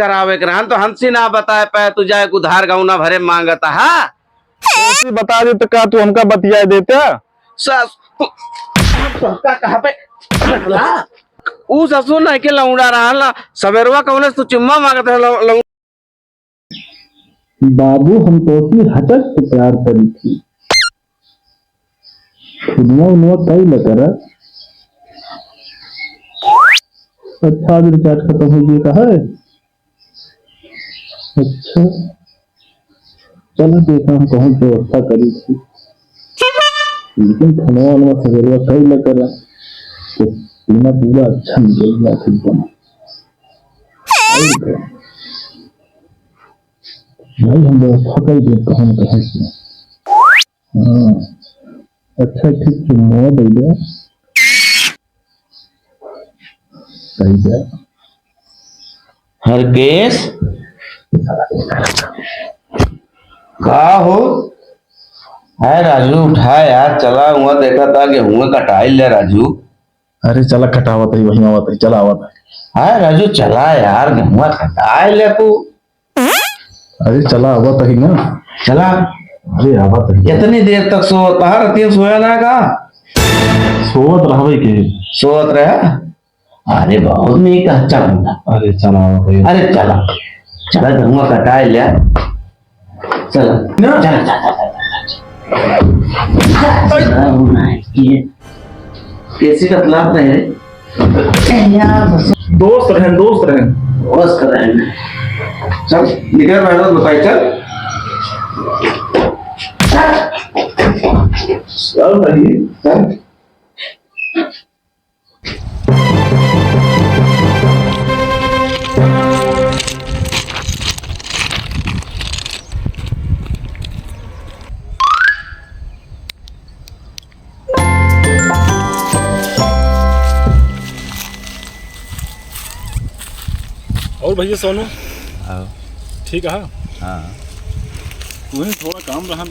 करावे करान तो हमसे ना बताए पाए तू जाए उधार गौना भरे मांगता है ऐसे बता दे तो क्या तू हमका बतिया देता। सस कहाँ पे ऊ ससुर नहीं के लौंडा रहा सवेरवा कौन तू चुम्मा मांगता है बाबू हम तो हटक से प्यार करी थी कई न कर। अच्छा आज रिचार्ज खत्म हो गया है। अच्छा चलो देखा हम कौन व्यवस्था करी थी लेकिन खनवा सवेरवा कई न कर तो पीना पूरा अच्छा निकल गया एकदम। भाई हम व्यवस्था कर दे कहूँ कहीं से। हाँ अच्छा ठीक चुम्मा दे दे सही है। हरकेश का हो है राजू उठा यार चला हुआ देखा था कि हुआ कटाई ले राजू। अरे चला कटावत है वही आवत है चला आवत है। है राजू चला यार गेहुआ कटाई ले तू। अरे चला आवत है ना चला अरे आवत है। कितनी देर तक सोता है रतिया सोया ना का सोवत रहवे के सोत रहा। अरे बहुत नहीं का अच्छा बंदा। अरे चला आवत है। अरे चला चला गेहुआ कटाई ले चला ना चला चला कैसी बतलाव रहे दोस्त रहें बस कर रहे हैं चल निकल रहा बताई चल चल रही चल और भैया सोनू आओ ठीक है। हाँ तुम्हें थोड़ा काम रहा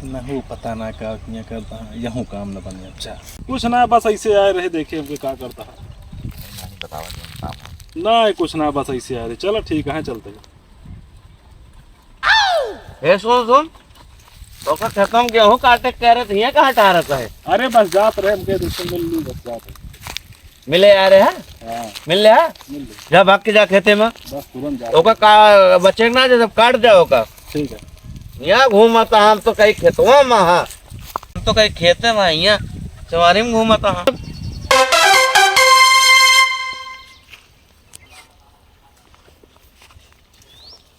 नहीं पता ना क्या किया करता है यहूँ काम न बने। अच्छा कुछ ना बस ऐसे आए रहे देखे हमके क्या करता है नहीं बतावा जो काम है। ना कुछ ना बस ऐसे आए रहे। चलो ठीक है चलते ए सुन सुन तो का खत्म गेहूं काटे कह रहे थे कहाँ हटा रहा है। अरे बस जात रहे हमके दोस्तों मिल ली बस जाते मिले आ रहे हैं हाँ मिल रहा है मिल ली जा भाग के जा खेते में बस तुरंत जा। ओका का बचे ना जब काट जाओ का ठीक है यहाँ घूमता हम तो कहीं खेतवा में हम तो कहीं खेते में यहाँ चवारी में घूमता हम।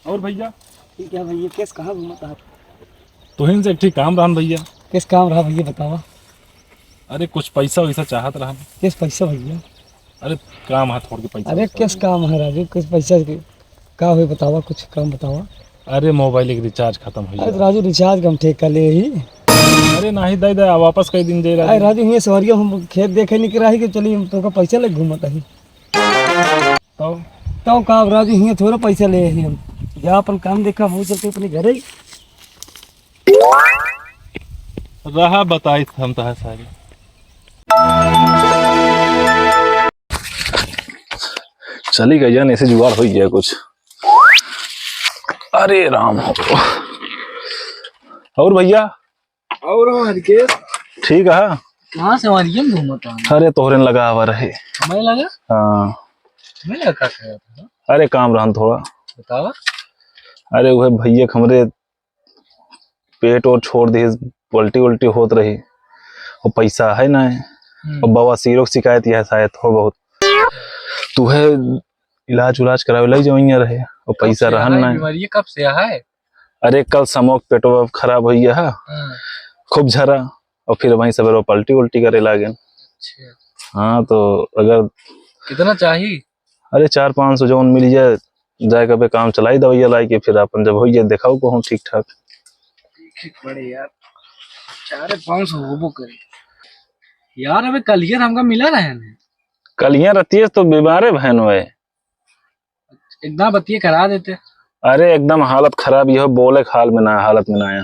और भैया ठीक है भैया किस कहाँ घूमता है। तुहिन से एक ठीक काम रहा भैया। किस काम रहा भैया बतावा। अरे कुछ पैसा वैसा चाहत रहा। किस पैसा भैया। अरे काम है थोड़ी पैसा। अरे किस काम है राजू किस पैसा की का हुई बतावा कुछ काम बतावा। अरे मोबाइल एक रिचार्ज खत्म हो अरे गया। राजू रिचार्ज हम ठेका ले ही। अरे नहीं दे दे वापस कई दिन दे रहा अरे राजू ये सवारिया हम खेत देखे नहीं रही कि चलिए हम तो पैसा लग घूमता ही तो का राजू ये थोड़ा पैसा ले ही हम जा अपन काम देखा वो चलते अपने घर ही रहा बताई हम तो है सारी। चली गई जान ऐसे जुगाड़ हो गया कुछ। अरे राम और भैया और के ठीक है। कहाँ से हमारी हम घूमता अरे तोहरे लगा हुआ रहे। हमें लगा हाँ हमें लगा क्या था अरे काम रहा थोड़ा। बतावा। अरे वह भैया हमरे पेट और छोड़ दी उल्टी उल्टी होत रही और पैसा है ना और बाबा सीरो की शिकायत यह शायद हो बहुत तू है इलाज उलाज करावे लग जाओ रहे और पैसा रहा ना। बीमारी कब से है। अरे कल समोक पेटो खराब हो गया है खूब झरा और फिर वहीं सवेरे पलटी उल्टी करे लागे। हाँ तो अगर कितना चाहिए। अरे 400-500 जौन मिल जाए जाए कभी काम चलाई दवाइया लाई के फिर अपन जब हो जाए दिखाओ को हम ठीक ठाक। बड़े यार 400-500 होबो करे यार। अबे कल ये हमका मिला रहे कल यहाँ रतिये तो बीमारे बहन हुए एकदम बतिये करा देते। अरे एकदम हालत खराब ये बोले हाल में ना हालत में ना आया।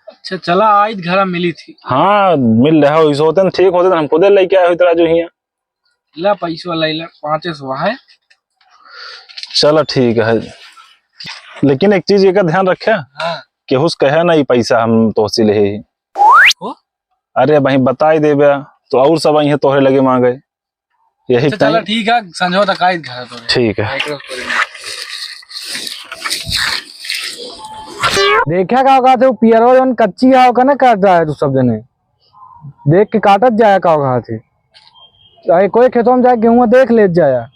अच्छा चला आज घर मिली थी। हाँ मिल रहा हो होते ठीक होते हम खुदे लेके आए हो तेरा जो हिया। ला पैसा ला 500 है। चलो ठीक है, लेकिन एक चीज का ध्यान रखे हाँ। कि हुस कहे ना ये पैसा हम तोहसी ले ही। को? अरे भाई बताई देबे तो और सब यहाँ तोहरे लगे मांगे यही अच्छा चलो टाइम। ठीक है, संजो तक आई घर तो ठीक है। देखा का होगा तो पियरो जन कच्ची आओ का ना काट रहा है तू सब जने देख के काटत जाया का होगा थे चाहे कोई खेतों में जाए गेहूं देख ले जाया।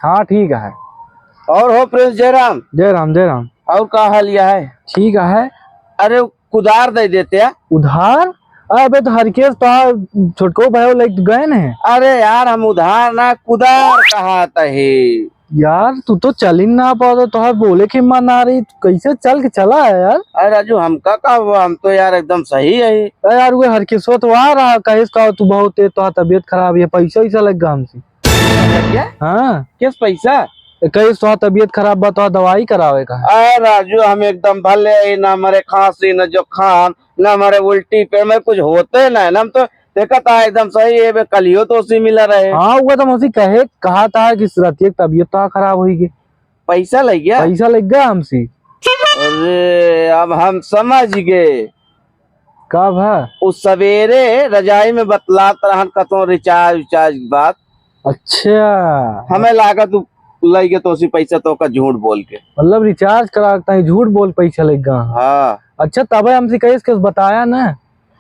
हाँ ठीक है। और हो प्रिंस जयराम, जय राम जय राम। और का हाल यह है? ठीक है। अरे कुदार दे देते हैं। उधार? अबे तो हरकेश तो छोटको भाई लेके गए न। अरे यार हम उधार ना कुदार कहा है यार तू तो चल ही ना पाओ तो बोले की हिम्मत ना रही, कैसे चल के चला है यार। अरे राजू हमका का हुआ, हम तो यार एकदम सही है। अरे यार वो हरकेशो तो आ रहा कहेस का तू बहुत तेज तो तबीयत खराब है, पैसा वैसा लग गया हमसे। क्या हाँ किस पैसा? कहेस तो तबीयत खराब बा तो दवाई करावे का है। अरे राजू हम एकदम भले ही ना मरे खांसी न जुकाम न मरे उल्टी पेट में कुछ होते ना, हम तो देखा था एकदम सही है। कलियो तो उसी मिला रहे। हाँ वो तो मुझे कहा था कि रतिया तबीयत तो खराब हुई गई, पैसा लग गया। पैसा लग गया हमसे। अरे अब हम समझ गए। कब है? उस सवेरे रजाई में बतलात रहन कतो रिचार्ज विचार्ज की बात। अच्छा हमें लागत लग गए तो उसी पैसा तो का झूठ बोल के, मतलब रिचार्ज करा ही झूठ बोल पैसा लग गया। हाँ अच्छा तब हमसे कहेस के बताया ना।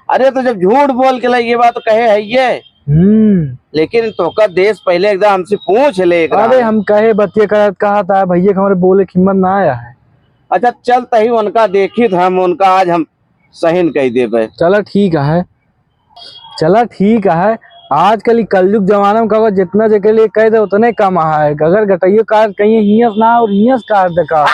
अरे तो जब झूठ बोल के लगे बात तो कहे है ये, लेकिन तो का देश पहले एकदम हमसे पूछ ले। अरे हम कहे बतिया कहा था भैया हमारे बोले की हिम्मत ना आया है। अच्छा चल तही उनका देखी था हम उनका आज हम सही कह दे। चला ठीक है, चला ठीक है। आजकल कलयुग जमाना में कहो जितना जगह लिए कह दे उतने कम है। अगर घटाइयो काट कहीं हियस ना और हियस काट देखा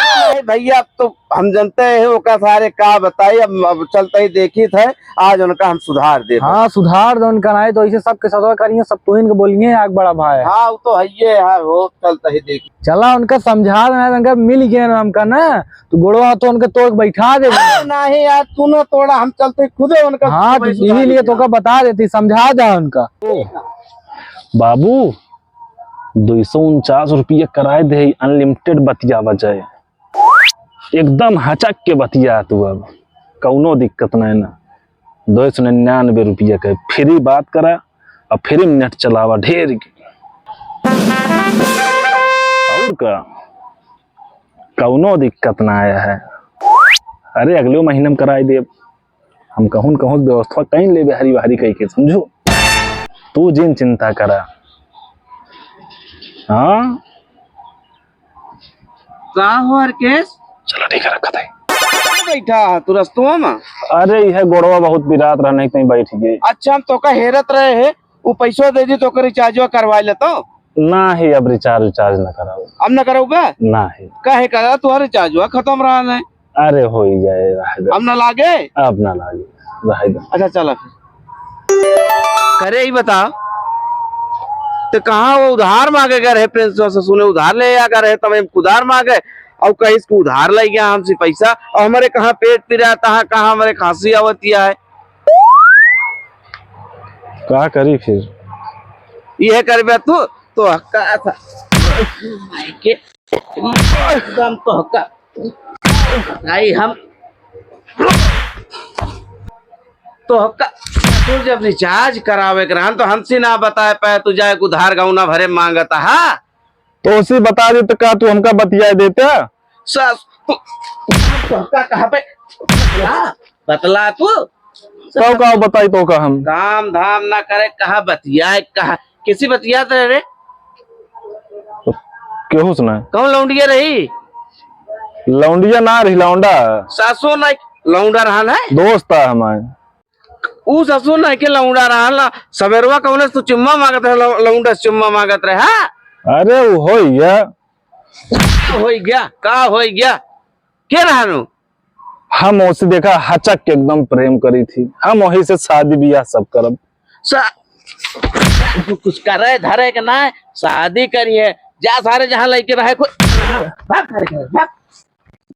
भैया अब तो हम जानते हैं वो का सारे का बताई। अब चलते ही देखी थे आज उनका हम सुधार दे। हाँ सुधार दो उनका ना तो ऐसे सबके सदवा करिए सब तो इनको बोलिए आग बड़ा भाई। हाँ वो तो है ये है वो चलते ही देखी। चला उनका समझा देना उनका मिल गया ना हमका ना तो गोड़वा तो उनके तोड़ बैठा दे। नहीं यार तू न तोड़ा, हम चलते खुदे उनका। हाँ तो इसीलिए तो का बता देती समझा जा उनका। बाबू 249 रुपये कराए दे, अनलिमिटेड बतिया बजाए एकदम हचक के बतिया तू। अब कौनो दिक्कत नहीं ना। 299 रुपये का फ्री बात करा और फ्री नेट चलावा ढेर की। और का कौनो दिक्कत ना आया है। अरे अगले महीने में कराई दे। हम कहूँ व्यवस्था कहीं ले हरी बहरी कही के समझो। तू जिन चिंता करा। हाँ का हो हरकेश? चलो ठीक है रखा था। बैठा तू रस्तुआ में? अरे यह गोड़वा बहुत बिरात रहा नहीं कहीं बैठ गई। अच्छा हम तो का हेरत रहे है वो पैसा दे दी तो का रिचार्ज करवा ले तो ना ही अब रिचार्ज न कराओ। अब न करोगे? ना ही कहे करा तू रिचार्ज खत्म रहा है। अरे हो ही जाए अब न लागे। अब ना लागे रह दे। अच्छा चला फिर करे ही बता तो कहाँ वो उधार मांगे गए रहे प्रिंस से सुने उधार ले आ रहे तब हम उधार मांगे और कहीं इसको उधार ले गया हमसे पैसा और हमारे कहाँ पेट पिरा कहाँ हमारे खांसी आवतिया है। क्या करी फिर ये कर तू तो हक्का था एकदम तो हक्का भाई हम तो हक्का तू जब रिचार्ज करावे करान तो हमसे ना बताए पाए तू जाए उधार गाँव भरे मांगता है तो उसी बता दे तो का तू हमका बतिया देते कहाँ पे बतला तू कहो का बताई तो का हम काम धाम ना करे कहा बतिया कहा किसी बतिया रे केहू सुना कौन लौंडिया रही? लौंडिया ना रही लौंडा सासो ना लौंडा रहा है दोस्त है हमारे। ऊ ससुर नहीं के लौंडा रहा सवेरवा कौन तू चुम्मा मांगत रहे लौंडा चुम्मा मांगत रहे। हाँ अरे वो हो गया का हो गया के रहा हम उसे देखा हचक के एकदम प्रेम करी थी। हम वही से शादी ब्याह सब करब। कुछ करे धरे के ना शादी करिए जा सारे जहाँ लेके रहे भाग